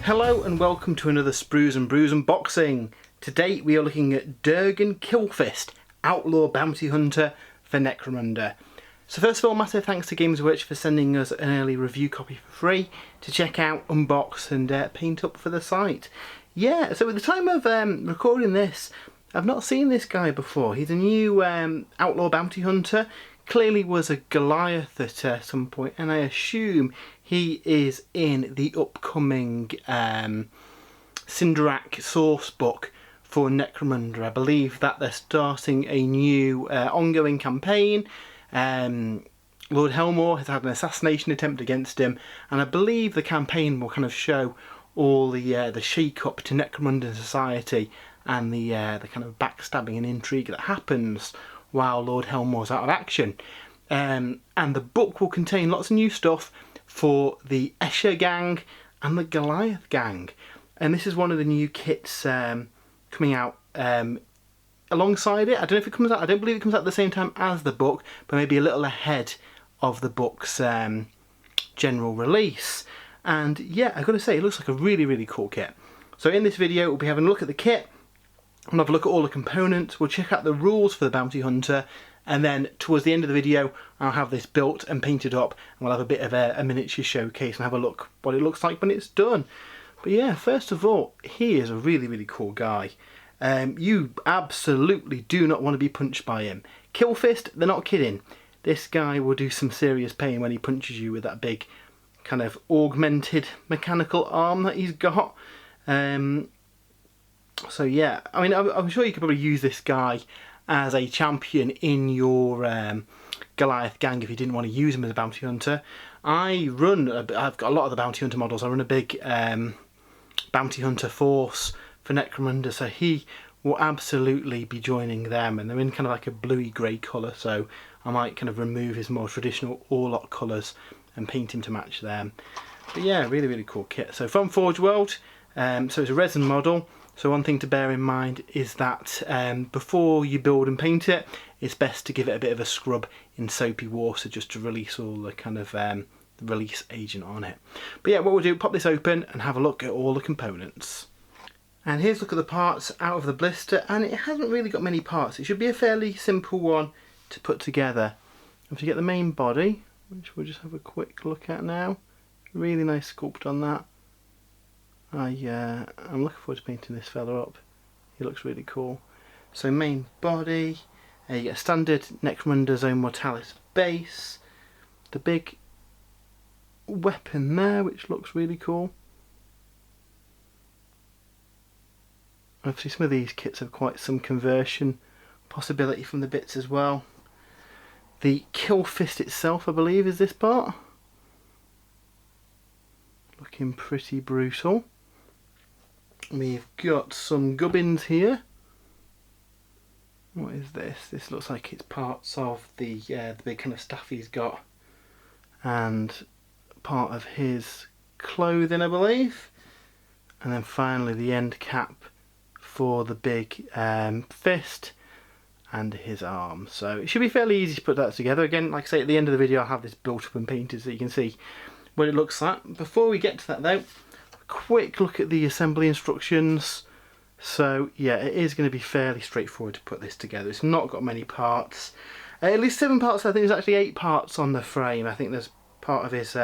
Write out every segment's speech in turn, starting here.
Hello and welcome to another Sprues and Brews unboxing. Today we are looking at Durgan Killfist, Outlaw Bounty Hunter for Necromunda. So first of all, massive thanks to Games Workshop for sending us an early review copy for free to check out, unbox and paint up for the site. Yeah, so at the time of recording this, I've not seen this guy before. He's a new Outlaw Bounty Hunter. Clearly was a Goliath at some point, and I assume he is in the upcoming Cinderak source book for Necromunda. I believe that they're starting a new ongoing campaign. Lord Helmore has had an assassination attempt against him, and I believe the campaign will kind of show all the shake-up to Necromunda society and the kind of backstabbing and intrigue that happens while Lord Helmore's out of action. And the book will contain lots of new stuff for the Escher gang and the Goliath gang. And this is one of the new kits coming out alongside it. I don't know if it comes out, I don't believe it comes out at the same time as the book, but maybe a little ahead of the book's general release. And yeah, I've got to say, it looks like a really, really cool kit. So in this video, we'll be having a look at the kit, we'll have a look at all the components, we'll check out the rules for the Bounty Hunter, and then towards the end of the video I'll have this built and painted up, and we'll have a bit of a miniature showcase and have a look what it looks like when it's done. But yeah, first of all, he is a really, really cool guy. You absolutely do not want to be punched by him. Killfist, they're not kidding. This guy will do some serious pain when he punches you with that big kind of augmented mechanical arm that he's got. So yeah, I mean, I'm sure you could probably use this guy as a champion in your Goliath gang if you didn't want to use him as a bounty hunter. I've got a lot of the bounty hunter models. I run a big bounty hunter force for Necromunda, so he will absolutely be joining them, and they're in kind of like a bluey grey colour, so I might kind of remove his more traditional Orlok colours and paint him to match them. But yeah, really, really cool kit. So from Forge World, so it's a resin model. So one thing to bear in mind is that before you build and paint it, it's best to give it a bit of a scrub in soapy water just to release all the kind of release agent on it. But yeah, what we'll do, pop this open and have a look at all the components. And here's a look at the parts out of the blister, and it hasn't really got many parts. It should be a fairly simple one to put together. If you get the main body, which we'll just have a quick look at now, really nice sculpt on that. I'm looking forward to painting this fella up. He looks really cool. So main body, you get a standard Necromunda Zone Mortalis base, the big weapon there, which looks really cool. Obviously some of these kits have quite some conversion possibility from the bits as well. The Killfist itself, I believe, is this part. Looking pretty brutal. We've got some gubbins here. What is this? This looks like it's parts of the big kind of staff he's got, and part of his clothing, I believe. And then finally the end cap for the big fist and his arm. So it should be fairly easy to put that together. Again, like I say, at the end of the video I'll have this built up and painted so you can see what it looks like. Before we get to that though, quick look at the assembly instructions. So yeah, it is going to be fairly straightforward to put this together. It's not got many parts, at least 7 parts. I think there's actually 8 parts on the frame. I think there's part of his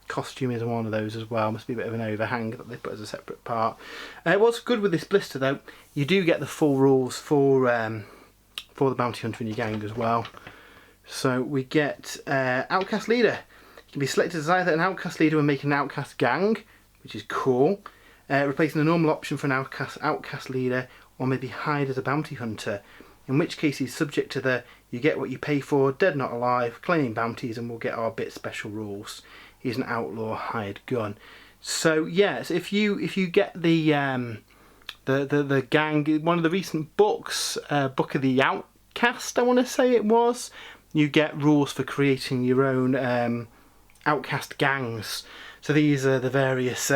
costume is one of those as well. Must be a bit of an overhang that they put as a separate part. What's good with this blister though, you do get the full rules for the bounty hunter in your gang as well. So we get Outcast Leader. You can be selected as either an Outcast Leader when making an Outcast gang, which is cool, replacing the normal option for an Outcast Leader, or maybe hired as a Bounty Hunter, in which case he's subject to the you get what you pay for, dead not alive, claiming bounties, and we'll get our bit special rules. He's an outlaw hired gun. So yes, if you get the gang, one of the recent books, Book of the Outcast, I want to say it was, you get rules for creating your own outcast gangs. So these are the various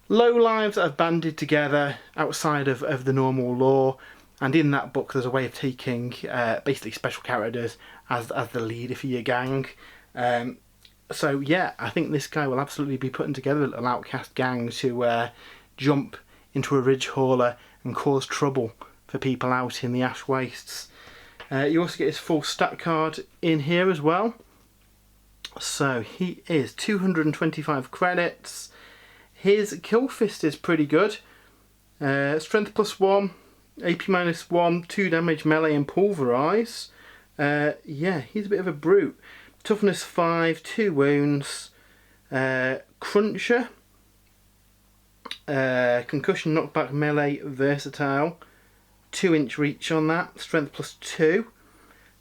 low lives that have banded together outside of the normal law, and in that book there's a way of taking basically special characters as the leader for your gang. So yeah, I think this guy will absolutely be putting together a little outcast gang to jump into a ridge hauler and cause trouble for people out in the Ash Wastes. You also get his full stat card in here as well. So he is 225 credits. His kill fist is pretty good. Strength +1, AP -1, 2 damage, melee and pulverise. Yeah, he's a bit of a brute. Toughness 5, 2 wounds. Cruncher. Concussion, knockback, melee, versatile. 2-inch reach on that. Strength +2.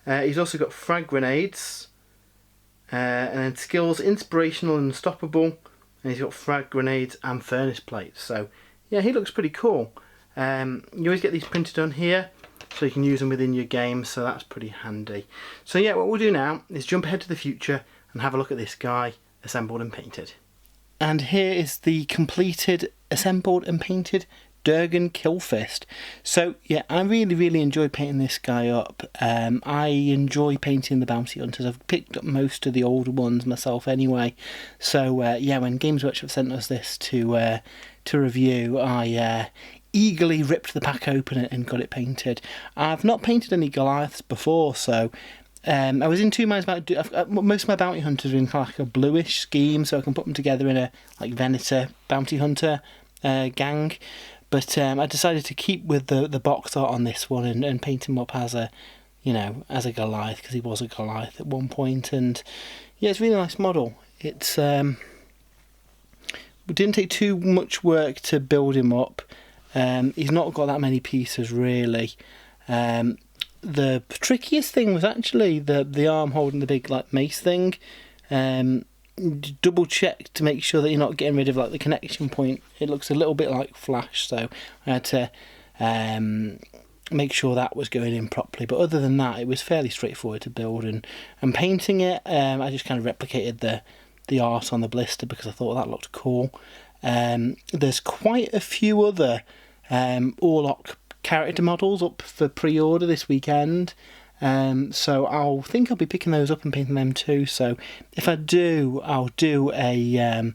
He's also got frag grenades. And then skills, inspirational and unstoppable. And he's got frag grenades and furnace plates. So yeah, he looks pretty cool. You always get these printed on here, so you can use them within your game, so that's pretty handy. So yeah, what we'll do now is jump ahead to the future and have a look at this guy assembled and painted. And here is the completed, assembled and painted Durgan Killfist. So yeah, I really enjoyed painting this guy up. I enjoy painting the bounty hunters. I've picked up most of the older ones myself anyway. So yeah, when Games Workshop sent us this to review, I eagerly ripped the pack open and got it painted. I've not painted any Goliaths before, so I was in two minds about most of my bounty hunters are in like a bluish scheme, so I can put them together in a like Venator bounty hunter gang. But I decided to keep with the box art on this one and paint him up as a, you know, as a Goliath, because he was a Goliath at one point. And yeah, it's a really nice model. It's it didn't take too much work to build him up. He's not got that many pieces really. The trickiest thing was actually the arm holding the big like mace thing. Double check to make sure that you're not getting rid of like the connection point. It looks a little bit like Flash, so I had to make sure that was going in properly. But other than that, it was fairly straightforward to build, and painting it, I just kind of replicated the art on the blister because I thought that looked cool. There's quite a few other Orlok character models up for pre-order this weekend. So I'll be picking those up and painting them too. So if I do, I'll do a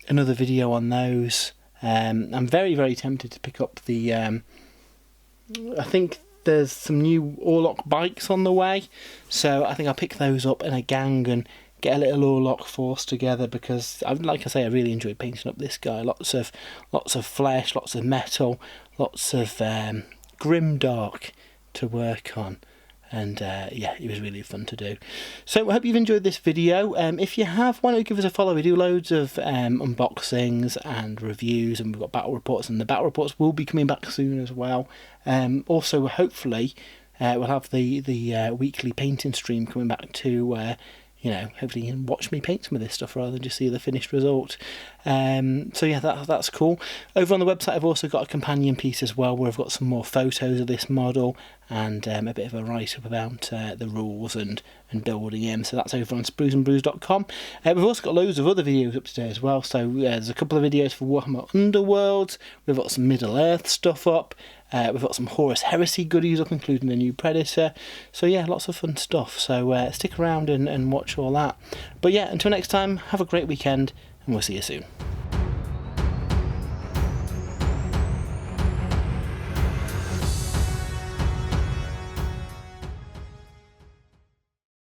another video on those. I'm very tempted to pick up the. I think there's some new Orlok bikes on the way, so I think I'll pick those up in a gang and get a little Orlok force together, because like I say, I really enjoyed painting up this guy. Lots of flesh, lots of metal, lots of grimdark to work on. And yeah, it was really fun to do. So I hope you've enjoyed this video. If you have, why don't you give us a follow? We do loads of unboxings and reviews, and we've got battle reports, and the battle reports will be coming back soon as well. Also, hopefully, we'll have the weekly painting stream coming back too. You know, hopefully you can watch me paint some of this stuff rather than just see the finished result. So yeah, that's cool. Over on the website, I've also got a companion piece as well, where I've got some more photos of this model and a bit of a write-up about the rules and building him. So that's over on spruesandbrews.com. We've also got loads of other videos up today as well. So there's a couple of videos for Warhammer Underworlds. We've got some Middle-earth stuff up. We've got some Horus Heresy goodies up, including the new Predator. So yeah, lots of fun stuff. So stick around and watch all that. But yeah, until next time, have a great weekend, and we'll see you soon.